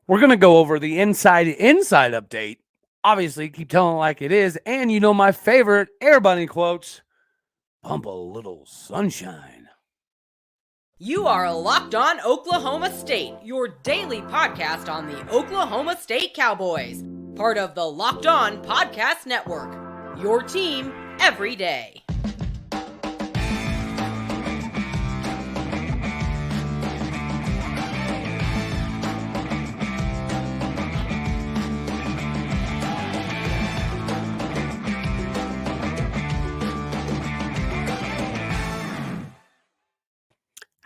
We're going to go over the inside update. Obviously, keep telling it like it is. And you know my favorite Air Bunny quotes, pump a little sunshine. You are Locked On Oklahoma State, your daily podcast on the Oklahoma State Cowboys, part of the Locked On Podcast Network, your team every day.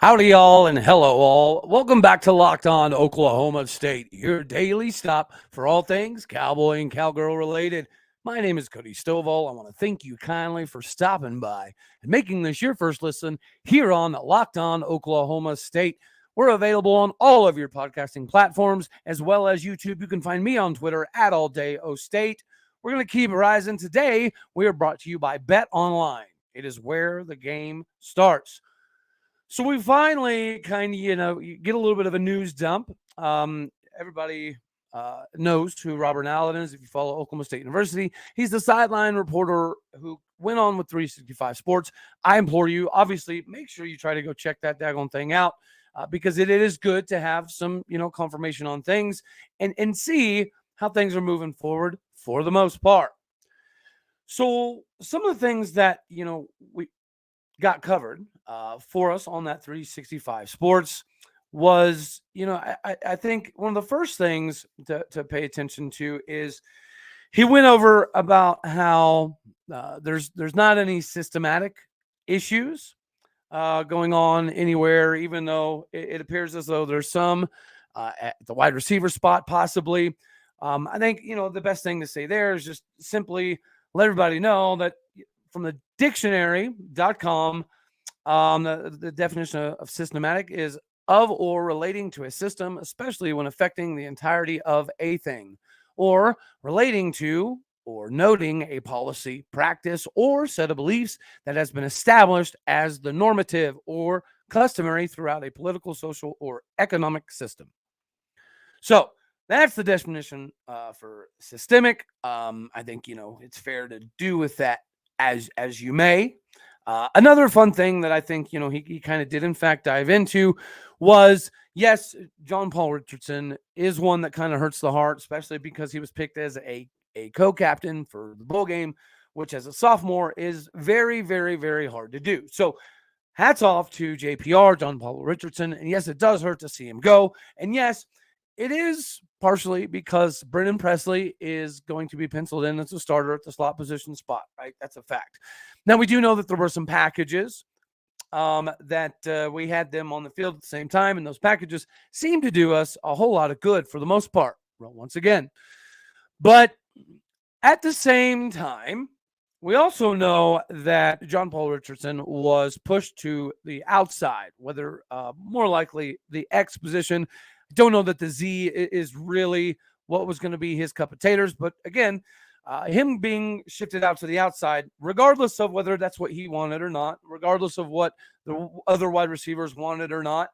Howdy, y'all, and hello, all. Welcome back to Locked On Oklahoma State, your daily stop for all things cowboy and cowgirl related. My name is Cody Stovall. I want to thank you kindly for stopping by and making this your first listen here on Locked On Oklahoma State. We're available on all of your podcasting platforms as well as YouTube. You can find me on Twitter at OState. We're going to keep rising. Today, we are brought to you by Bet Online. It is where the game starts. So we finally kind of, you get a little bit of a news dump. Everybody knows who Robert Allen is if you follow Oklahoma State University. He's the sideline reporter who went on with 365 Sports. I implore you, obviously, make sure you try to go check that daggone thing out because it is good to have some, confirmation on things and see how things are moving forward for the most part. So some of the things that, we got covered for us on that 365 Sports was, I think one of the first things to pay attention to is he went over about how there's not any systematic issues going on anywhere, even though it appears as though there's some at the wide receiver spot possibly. I think, the best thing to say there is just simply let everybody know that from the dictionary.com, the definition of systematic is of or relating to a system, especially when affecting the entirety of a thing, or relating to or noting a policy, practice, or set of beliefs that has been established as the normative or customary throughout a political, social, or economic system. So that's the definition for systemic. I think, it's fair to do with that as you may. Another fun thing that I think, he kind of did, in fact, dive into was, yes, John Paul Richardson is one that kind of hurts the heart, especially because he was picked as a co-captain for the bowl game, which as a sophomore is very, very, very hard to do. So hats off to JPR, John Paul Richardson. And yes, it does hurt to see him go. And yes, it is partially because Brennan Presley is going to be penciled in as a starter at the slot position spot, right? That's a fact. Now, we do know that there were some packages that we had them on the field at the same time, and those packages seem to do us a whole lot of good for the most part, well, once again. But at the same time, we also know that John Paul Richardson was pushed to the outside, whether more likely the X position. Don't know that the Z is really what was going to be his cup of taters. But again, him being shifted out to the outside, regardless of whether that's what he wanted or not, regardless of what the other wide receivers wanted or not.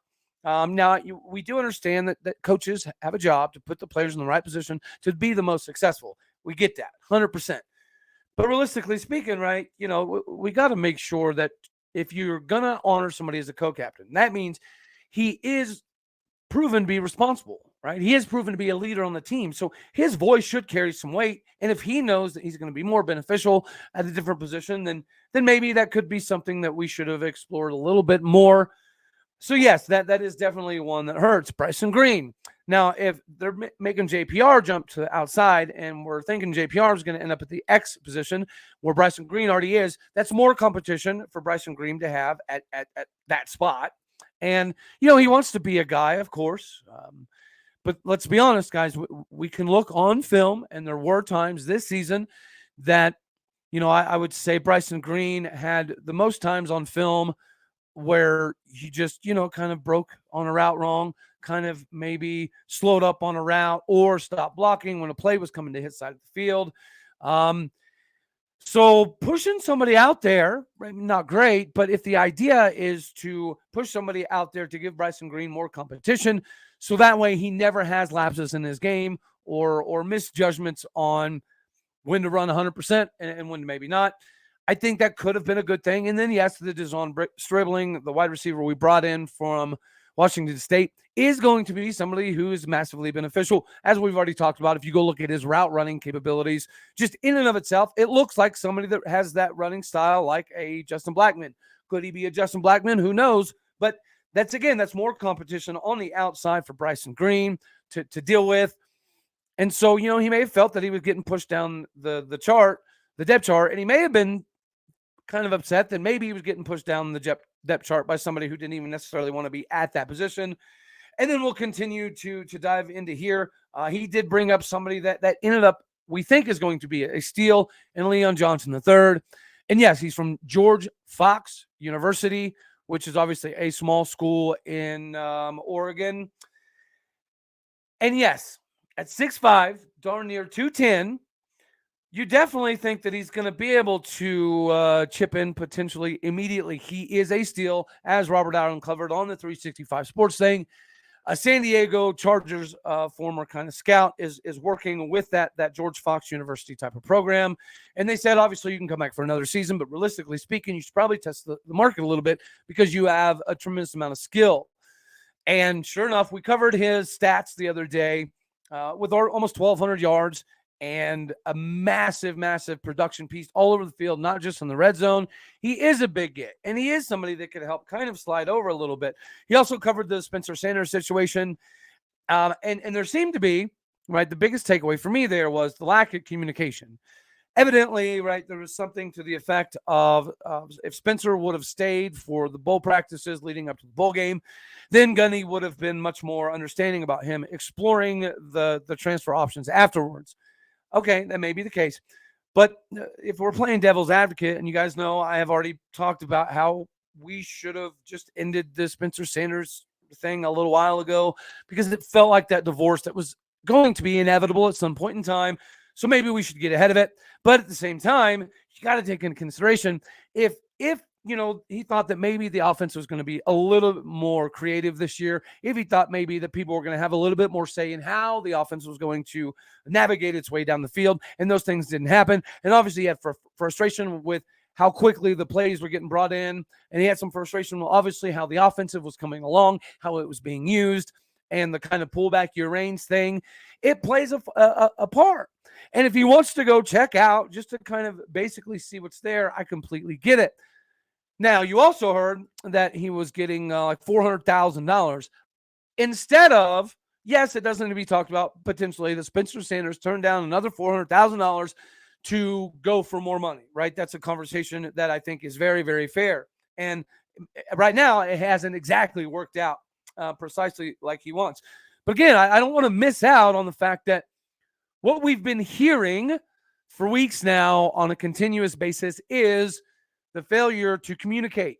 Now, we do understand that coaches have a job to put the players in the right position to be the most successful. We get that 100%. But realistically speaking, right, we got to make sure that if you're going to honor somebody as a co-captain, that means he is proven to be responsible, right? He has proven to be a leader on the team. So his voice should carry some weight. And if he knows that he's going to be more beneficial at a different position, then maybe that could be something that we should have explored a little bit more. So yes, that is definitely one that hurts. Bryson Green. Now, if they're making JPR jump to the outside and we're thinking JPR is going to end up at the X position where Bryson Green already is, that's more competition for Bryson Green to have at that spot. And, he wants to be a guy, of course. But let's be honest, guys, we can look on film, and there were times this season that, I would say Bryson Green had the most times on film where he just, kind of broke on a route wrong, kind of maybe slowed up on a route or stopped blocking when a play was coming to his side of the field. So pushing somebody out there, not great, but if the idea is to push somebody out there to give Bryson Green more competition, So that way he never has lapses in his game or misjudgments on when to run 100% and when to maybe not. I think that could have been a good thing. And then, yes, the Dizon Stribling, the wide receiver we brought in from Washington State, is going to be somebody who is massively beneficial. As we've already talked about, if you go look at his route running capabilities, just in and of itself, it looks like somebody that has that running style like a Justin Blackmon. Could he be a Justin Blackmon? Who knows? But that's more competition on the outside for Bryson Green to deal with. And so, he may have felt that he was getting pushed down the depth chart, and he may have been kind of upset that maybe he was getting pushed down the depth chart by somebody who didn't even necessarily want to be at that position. And then we'll continue to dive into here. He did bring up somebody that ended up, we think, is going to be a steal, in Leon Johnson III. And yes, he's from George Fox University, which is obviously a small school in Oregon. And yes, at 6'5", darn near 210, you definitely think that he's going to be able to chip in potentially immediately. He is a steal, as Robert Allen covered on the 365 Sports thing. A San Diego Chargers former kind of scout is working with that George Fox University type of program. And they said, obviously, you can come back for another season, but realistically speaking, you should probably test the market a little bit because you have a tremendous amount of skill. And sure enough, we covered his stats the other day with almost 1,200 yards and a massive, massive production piece all over the field, not just in the red zone. He is a big get, and he is somebody that could help kind of slide over a little bit. He also covered the Spencer Sanders situation, and there seemed to be, right, the biggest takeaway for me there was the lack of communication. Evidently, right, there was something to the effect of if Spencer would have stayed for the bowl practices leading up to the bowl game, then Gunny would have been much more understanding about him exploring the transfer options afterwards. Okay, that may be the case. But if we're playing devil's advocate, and you guys know I have already talked about how we should have just ended the Spencer Sanders thing a little while ago because it felt like that divorce that was going to be inevitable at some point in time. So maybe we should get ahead of it. But at the same time, you got to take into consideration if he thought that maybe the offense was going to be a little bit more creative this year, if he thought maybe that people were going to have a little bit more say in how the offense was going to navigate its way down the field, and those things didn't happen. And obviously he had frustration with how quickly the plays were getting brought in, and he had some frustration with obviously how the offensive was coming along, how it was being used, and the kind of pull back your reins thing. It plays a part. And if he wants to go check out just to kind of basically see what's there, I completely get it. Now, you also heard that he was getting like $400,000 instead of, yes, it doesn't need to be talked about, potentially that Spencer Sanders turned down another $400,000 to go for more money, right? That's a conversation that I think is very, very fair. And right now, it hasn't exactly worked out precisely like he wants. But again, I don't want to miss out on the fact that what we've been hearing for weeks now on a continuous basis is the failure to communicate,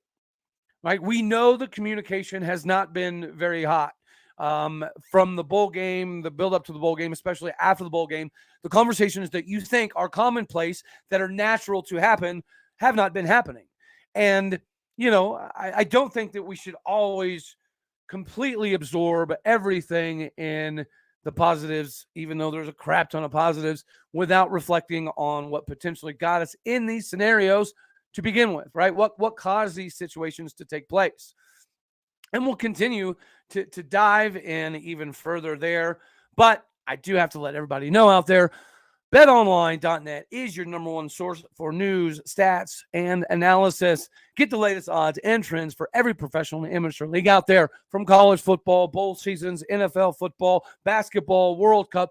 right? We know the communication has not been very hot from the bowl game, the build up to the bowl game, especially after the bowl game. The conversations that you think are commonplace, that are natural to happen, have not been happening. And, I don't think that we should always completely absorb everything in the positives, even though there's a crap ton of positives, without reflecting on what potentially got us in these scenarios to begin with, right? What caused these situations to take place? And we'll continue to dive in even further there. But I do have to let everybody know out there, betonline.net is your number one source for news, stats, and analysis. Get the latest odds and trends for every professional and amateur league out there, from college football, bowl seasons, NFL football, basketball, World Cup.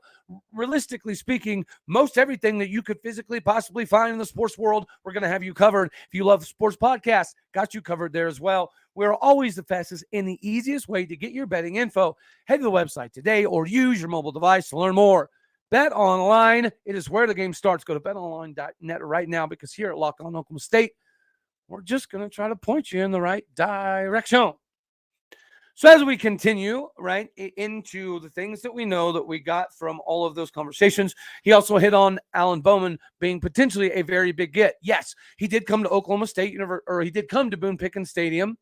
Realistically speaking, most everything that you could physically possibly find in the sports world, we're going to have you covered. If you love sports podcasts, got you covered there as well. We're always the fastest and the easiest way to get your betting info. Head to the website today or use your mobile device to learn more. Bet Online, it is where the game starts. Go to betonline.net right now, because here at Locked On Oklahoma State, we're just going to try to point you in the right direction. So as we continue, right, into the things that we know that we got from all of those conversations, he also hit on Alan Bowman being potentially a very big get. Yes, he did come to Oklahoma State, or he did come to Boone Pickens Stadium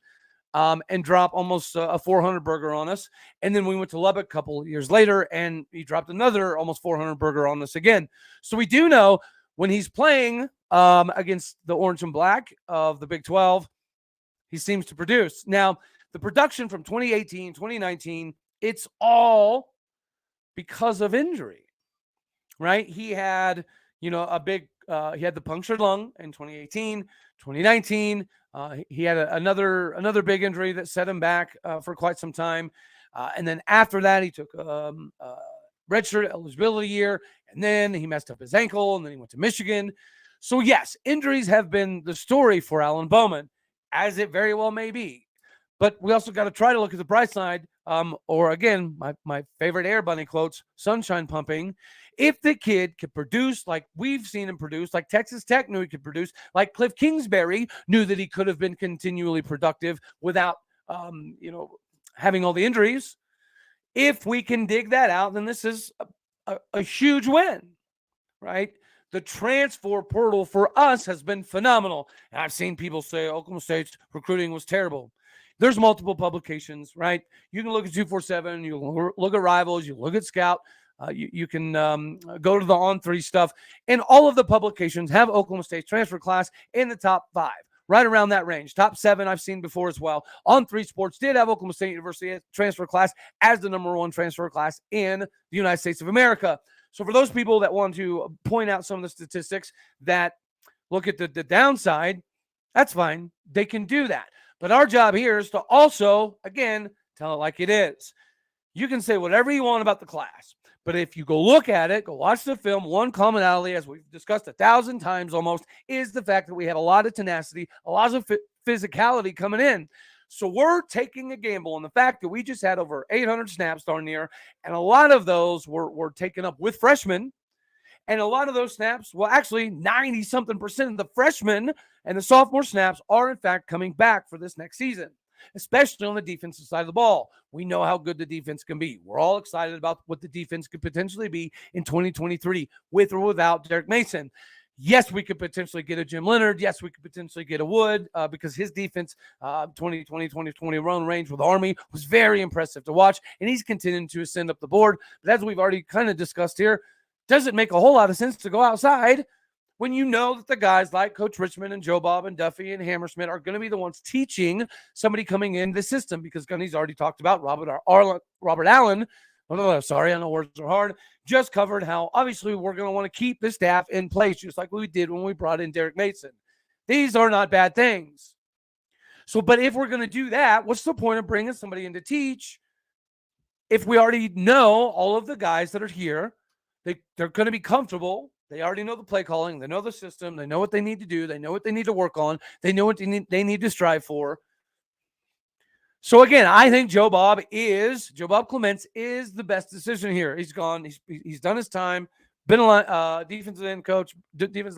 and drop almost a 400 burger on us. And then we went to Lubbock a couple of years later, and he dropped another almost 400 burger on us again. So we do know when he's playing against the orange and black of the Big 12, he seems to produce. Now, the production from 2018, 2019, it's all because of injury, right? He had, a big, he had the punctured lung in 2018, 2019. He had another big injury that set him back for quite some time. And then after that, he took redshirt eligibility year, and then he messed up his ankle, and then he went to Michigan. So yes, injuries have been the story for Alan Bowman, as it very well may be. But we also got to try to look at the bright side, or again, my favorite Air Bunny quotes, sunshine pumping. If the kid could produce like we've seen him produce, like Texas Tech knew he could produce, like Cliff Kingsbury knew that he could have been continually productive without, having all the injuries. If we can dig that out, then this is a huge win, right? The transfer portal for us has been phenomenal. And I've seen people say Oklahoma State's recruiting was terrible. There's multiple publications, right? You can look at 247, you look at Rivals, you look at Scout, you can go to the On3 stuff, and all of the publications have Oklahoma State's transfer class in the top 5, right around that range. Top 7 I've seen before as well. On3 Sports did have Oklahoma State University transfer class as the number 1 transfer class in the United States of America. So for those people that want to point out some of the statistics that look at the downside, that's fine. They can do that. But our job here is to also, again, tell it like it is. You can say whatever you want about the class, but if you go look at it, go watch the film, one commonality, as we've discussed 1,000 times almost, is the fact that we have a lot of tenacity, a lot of physicality coming in. So we're taking a gamble on the fact that we just had over 800 snaps darn near, and a lot of those were taken up with freshmen. And a lot of those snaps, well, actually 90-something% of the freshmen and the sophomore snaps are in fact coming back for this next season, especially on the defensive side of the ball. We know how good the defense can be. We're all excited about what the defense could potentially be in 2023 with or without Derek Mason. Yes, we could potentially get a Jim Leonard. Yes, we could potentially get a Wood because his defense 2020 run range with Army was very impressive to watch, and he's continuing to ascend up the board. But as we've already kind of discussed here, doesn't make a whole lot of sense to go outside when you know that the guys like Coach Richmond and Joe Bob and Duffy and Hammersmith are going to be the ones teaching somebody coming in the system, because Gunny's already talked about Robert Allen. Sorry, I know words are hard. Just covered how obviously we're going to want to keep the staff in place, just like we did when we brought in Derek Mason. These are not bad things. So, but if we're going to do that, what's the point of bringing somebody in to teach if we already know all of the guys that are here? They're going to be comfortable. They already know the play calling. They know the system. They know what they need to do. They know what they need to work on. They know what they need to strive for. So again, I think Joe Bob Clements is the best decision here. He's gone. He's done his time. Been a defensive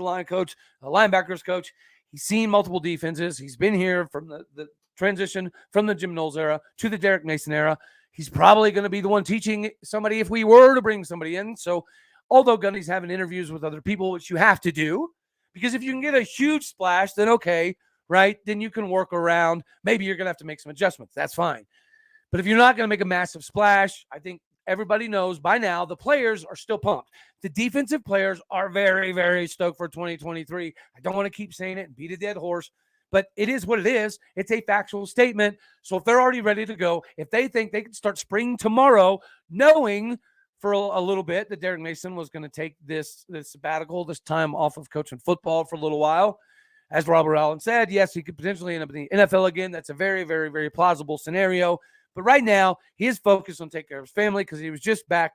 line coach, linebackers coach. He's seen multiple defenses. He's been here from the transition from the Jim Knowles era to the Derek Mason era. He's probably going to be the one teaching somebody if we were to bring somebody in. So although Gunny's having interviews with other people, which you have to do, because if you can get a huge splash, then okay, right? Then you can work around. Maybe you're going to have to make some adjustments. That's fine. But if you're not going to make a massive splash, I think everybody knows by now the players are still pumped. The defensive players are very, very stoked for 2023. I don't want to keep saying it and beat a dead horse, but it is what it is. It's a factual statement. So if they're already ready to go, if they think they can start spring tomorrow, knowing for a little bit that Derek Mason was going to take this sabbatical, this time off of coaching football for a little while, as Robert Allen said, yes, he could potentially end up in the NFL again. That's a very, very, very plausible scenario. But right now, he is focused on taking care of his family because he was just back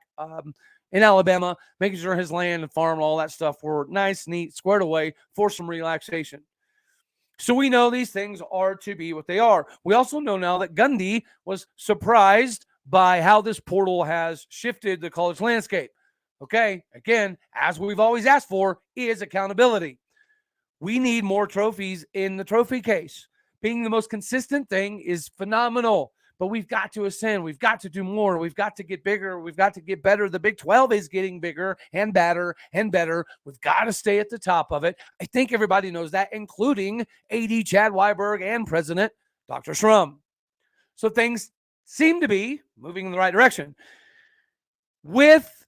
in Alabama, making sure his land and farm and all that stuff were nice, neat, squared away for some relaxation. So we know these things are to be what they are. We also know now that Gundy was surprised by how this portal has shifted the college landscape. Okay, again, as we've always asked for, is accountability. We need more trophies in the trophy case. Being the most consistent thing is phenomenal, but we've got to ascend. We've got to do more. We've got to get bigger. We've got to get better. The Big 12 is getting bigger and better and better. We've got to stay at the top of it. I think everybody knows that, including AD Chad Weiberg and President Dr. Shrum. So things seem to be moving in the right direction. With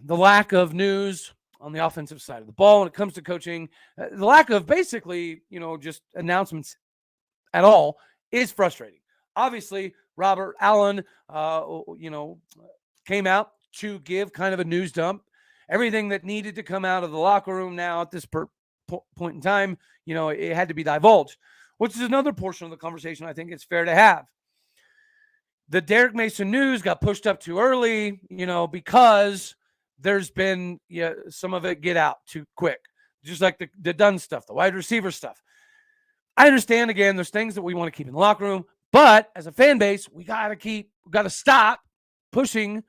the lack of news on the offensive side of the ball when it comes to coaching, the lack of basically, just announcements at all is frustrating. Obviously, Robert Allen, came out to give kind of a news dump. Everything that needed to come out of the locker room now at this point in time, it had to be divulged, which is another portion of the conversation I think it's fair to have. The Derek Mason news got pushed up too early, because there's been some of it get out too quick, just like the Dunn stuff, the wide receiver stuff. I understand, again, there's things that we want to keep in the locker room, but as a fan base, we got to stop pushing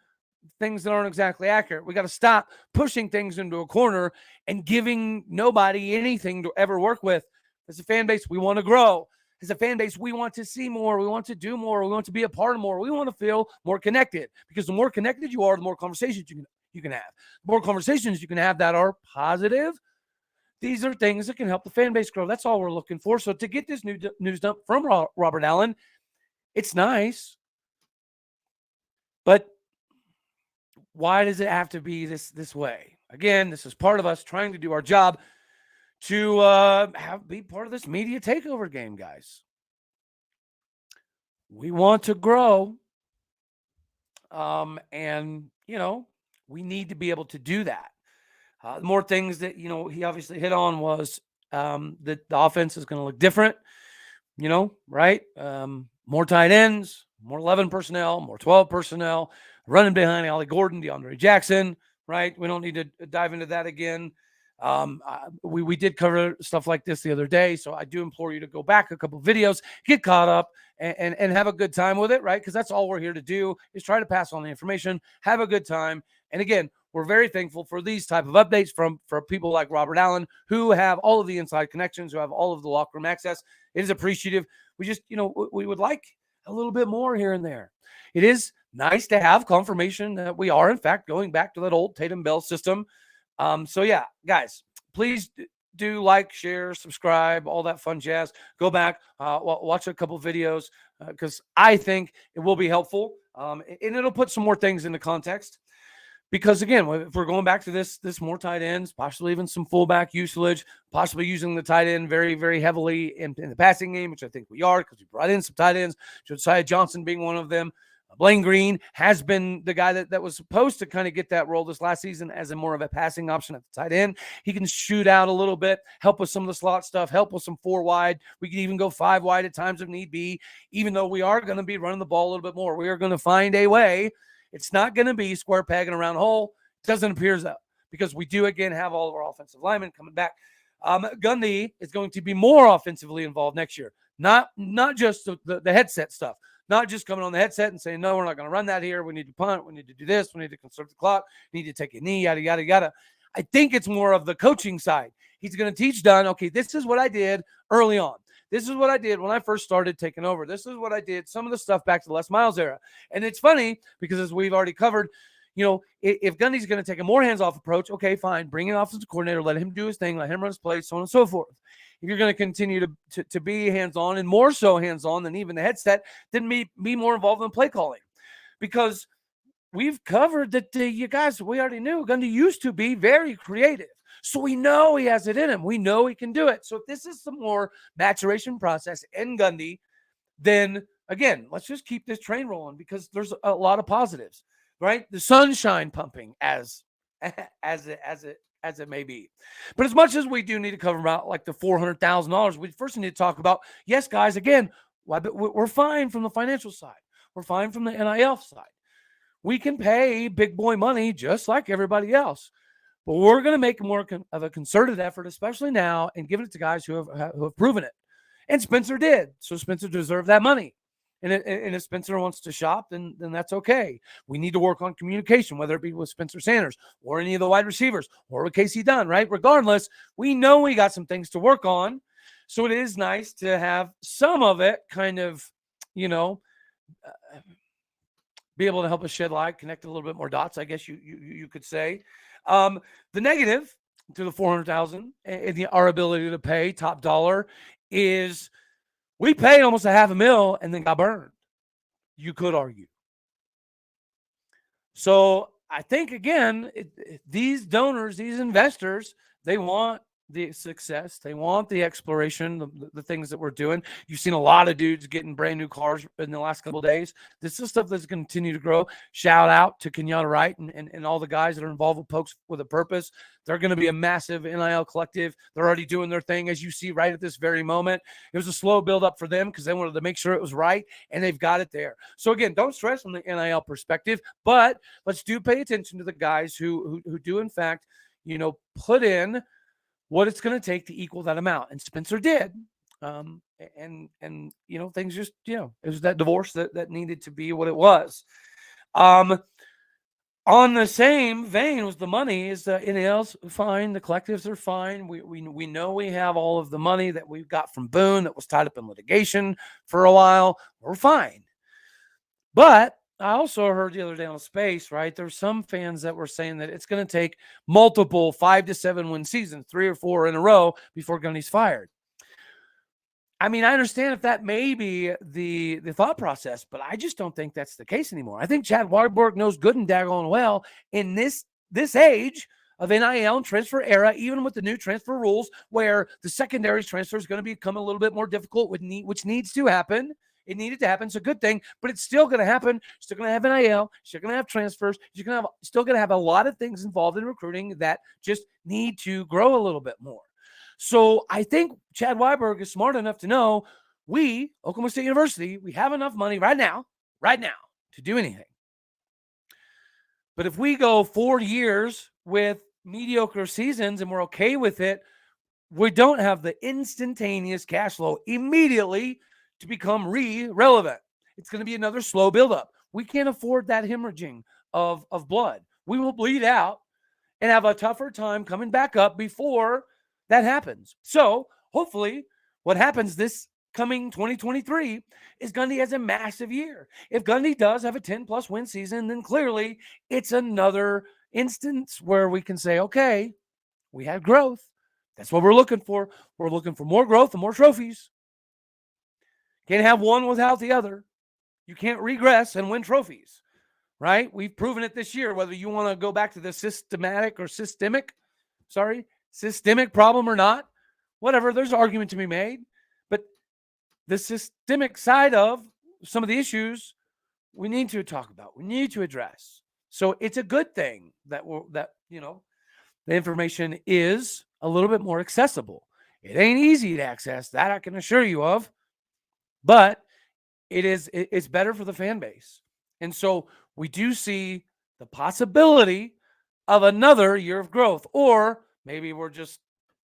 things that aren't exactly accurate. We got to stop pushing things into a corner and giving nobody anything to ever work with. As a fan base, we want to grow. As a fan base, we want to see more. We want to do more. We want to be a part of more. We want to feel more connected, because the more connected you are, the more conversations you can have. The more conversations you can have that are positive, these are things that can help the fan base grow. That's all we're looking for. So to get this news dump from Robert Allen, it's nice. But why does it have to be this way? Again, this is part of us trying to do our job to be part of this media takeover game, guys. We want to grow. And, we need to be able to do that. The more things that, he obviously hit on was that the offense is going to look different, right? More tight ends, more 11 personnel, more 12 personnel, running behind Ollie Gordon, DeAndre Jackson, right? We don't need to dive into that again. We did cover stuff like this the other day, so I do implore you to go back a couple videos, get caught up, and have a good time with it, right? Because that's all we're here to do, is try to pass on the information, have a good time. And again, we're very thankful for these type of updates from people like Robert Allen, who have all of the inside connections, who have all of the locker room access. It is appreciative. We just, we would like a little bit more here and there. It is nice to have confirmation that we are, in fact, going back to that old Tatum Bell system. So yeah, guys, please do like, share, subscribe, all that fun jazz. Go back, watch a couple videos, because I think it will be helpful. And it'll put some more things into context. Because again, if we're going back to this more tight ends, possibly even some fullback usage, possibly using the tight end very, very heavily in the passing game, which I think we are, because we brought in some tight ends, Josiah Johnson being one of them. Blaine Green has been the guy that was supposed to kind of get that role this last season as a more of a passing option at the tight end. He can shoot out a little bit, help with some of the slot stuff, help with some 4 wide. We can even go 5 wide at times if need be, even though we are going to be running the ball a little bit more. We are going to find a way. It's not going to be square peg in a round hole. It doesn't appear so, because we do, again, have all of our offensive linemen coming back. Gundy is going to be more offensively involved next year. Not just the headset stuff. Not just coming on the headset and saying, no, we're not going to run that here. We need to punt. We need to do this. We need to conserve the clock. We need to take a knee, yada, yada, yada. I think it's more of the coaching side. He's going to teach Dunn, okay, this is what I did early on. This is what I did when I first started taking over. This is what I did, some of the stuff back to the Les Miles era. And it's funny because, as we've already covered, if Gundy's going to take a more hands-off approach, okay, fine. Bring an offensive coordinator, let him do his thing, let him run his plays, so on and so forth. If you're going to continue to be hands-on, and more so hands-on than even the headset, then be more involved in play calling. Because we've covered that you guys, we already knew Gundy used to be very creative. So we know he has it in him. We know he can do it. So if this is some more maturation process in Gundy, then again, let's just keep this train rolling, because there's a lot of positives, right? The sunshine pumping as it may be. But as much as we do need to cover about like the $400,000, we first need to talk about, yes, guys, again, we're fine from the financial side. We're fine from the NIL side. We can pay big boy money just like everybody else. But we're going to make more of a concerted effort, especially now, and give it to guys who have proven it. And Spencer did. So Spencer deserved that money. And if Spencer wants to shop, then that's okay. We need to work on communication, whether it be with Spencer Sanders or any of the wide receivers or with Casey Dunn, right? Regardless, we know we got some things to work on. So it is nice to have some of it kind of, be able to help us shed light, connect a little bit more dots, I guess you could say. The negative to the $400,000 and our ability to pay top dollar is We paid almost $500,000 and then got burned. You could argue. So I think, again, these donors, these investors, they want the success. They want the exploration, the things that we're doing. You've seen a lot of dudes getting brand new cars in the last couple of days. This is stuff that's going to continue to grow. Shout out to Kenyatta Wright and all the guys that are involved with Pokes with a Purpose. They're going to be a massive NIL collective. They're already doing their thing, as you see right at this very moment. It was a slow build up for them because they wanted to make sure it was right, and they've got it there. So again, don't stress from the NIL perspective, but let's do pay attention to the guys who do, in fact, put in what it's going to take to equal that amount. And Spencer did. And things just, it was that divorce that needed to be what it was. On the same vein was the money. Is the N.I.L's fine? The collectives are fine. We know we have all of the money that we've got from Boone that was tied up in litigation for a while. We're fine. But I also heard the other day on Space, right? There's some fans that were saying that it's going to take multiple 5 to 7 win seasons, 3 or 4 in a row before Gundy's fired. I mean, I understand if that may be the thought process, but I just don't think that's the case anymore. I think Chad Warburg knows good and daggone well in this age of NIL and transfer era, even with the new transfer rules, where the secondary transfer is going to become a little bit more difficult, which needs to happen. It needed to happen. It's a good thing, but it's still going to happen. Still going to have NIL. Still going to have transfers. Still going to have a lot of things involved in recruiting that just need to grow a little bit more. So I think Chad Weiberg is smart enough to know we, Oklahoma State University, we have enough money right now to do anything. But if we go 4 years with mediocre seasons and we're okay with it, we don't have the instantaneous cash flow immediately to become relevant. It's going to be another slow buildup. We can't afford that hemorrhaging of blood. We will bleed out and have a tougher time coming back up before that happens. So hopefully what happens this coming 2023 is Gundy has a massive year. If Gundy does have a 10+ win season, then clearly it's another instance where we can say, okay, we had growth. That's what we're looking for. We're looking for more growth and more trophies. Can't have one without the other. You can't regress and win trophies, right? We've proven it this year, whether you want to go back to the systemic problem or not, whatever, there's an argument to be made. But the systemic side of some of the issues we need to talk about, we need to address. So it's a good thing that the information is a little bit more accessible. It ain't easy to access, that I can assure you of, but it's better for the fan base. And so we do see the possibility of another year of growth, or maybe we're just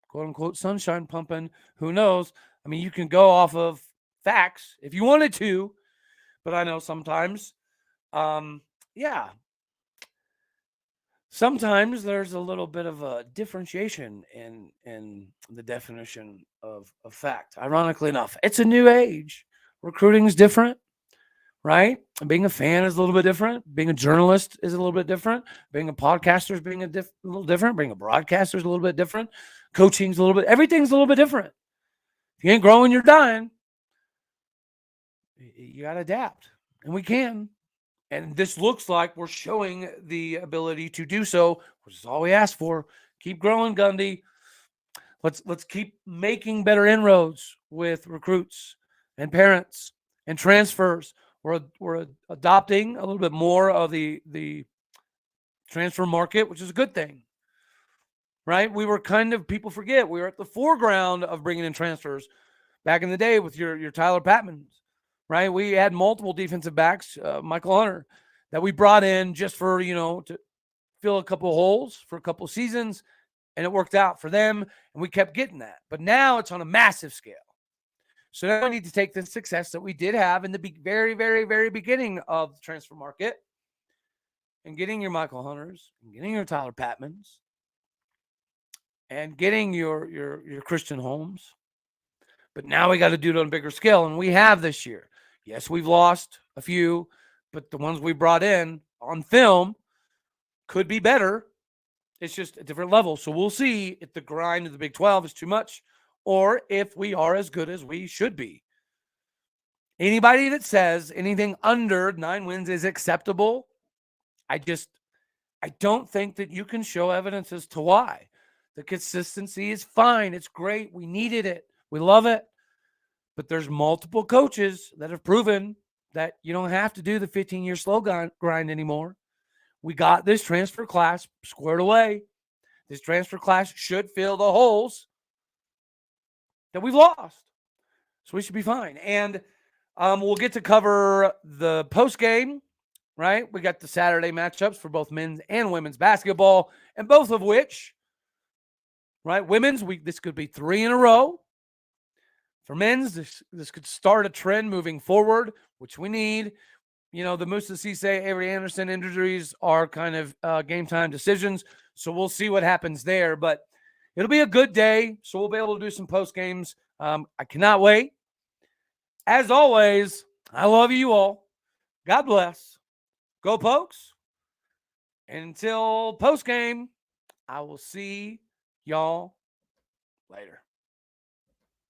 quote unquote sunshine pumping. Who knows? I mean, you can go off of facts if you wanted to, but I know sometimes, sometimes there's a little bit of a differentiation in the definition of fact. Ironically enough, it's a new age. Recruiting is different, right? Being a fan is a little bit different. Being a journalist is a little bit different. Being a podcaster is a little different. Being a broadcaster is a little bit different. Coaching's everything's a little bit different. If you ain't growing, you're dying. You got to adapt, and we can. And this looks like we're showing the ability to do so, which is all we ask for. Keep growing, Gundy. Let's keep making better inroads with recruits and parents and transfers. We're adopting a little bit more of the transfer market, which is a good thing, right? We were people forget, we were at the foreground of bringing in transfers back in the day with your Tyler Patmans, right? We had multiple defensive backs, Michael Hunter, that we brought in just for, to fill a couple holes for a couple seasons, and it worked out for them, and we kept getting that. But now it's on a massive scale. So now we need to take the success that we did have in the very, very, very beginning of the transfer market and getting your Michael Hunters, and getting your Tyler Patmans, and getting your Christian Holmes. But now we got to do it on a bigger scale, and we have this year. Yes, we've lost a few, but the ones we brought in on film could be better. It's just a different level. So we'll see if the grind of the Big 12 is too much, or if we are as good as we should be. Anybody that says anything under 9 wins is acceptable, I don't think that you can show evidence as to why. The consistency is fine. It's great. We needed it. We love it. But there's multiple coaches that have proven that you don't have to do the 15-year slow grind anymore. We got this transfer class squared away. This transfer class should fill the holes that we've lost. So we should be fine. And we'll get to cover the post game, right? We got the Saturday matchups for both men's and women's basketball, and both of which, right? Women's, this could be 3 in a row. For men's, this could start a trend moving forward, which we need. You know, the Musa Cisse, Avery Anderson injuries are kind of game time decisions. So we'll see what happens there. But it'll be a good day. So we'll be able to do some post games. I cannot wait. As always, I love you all. God bless. Go Pokes. And until post game, I will see y'all later.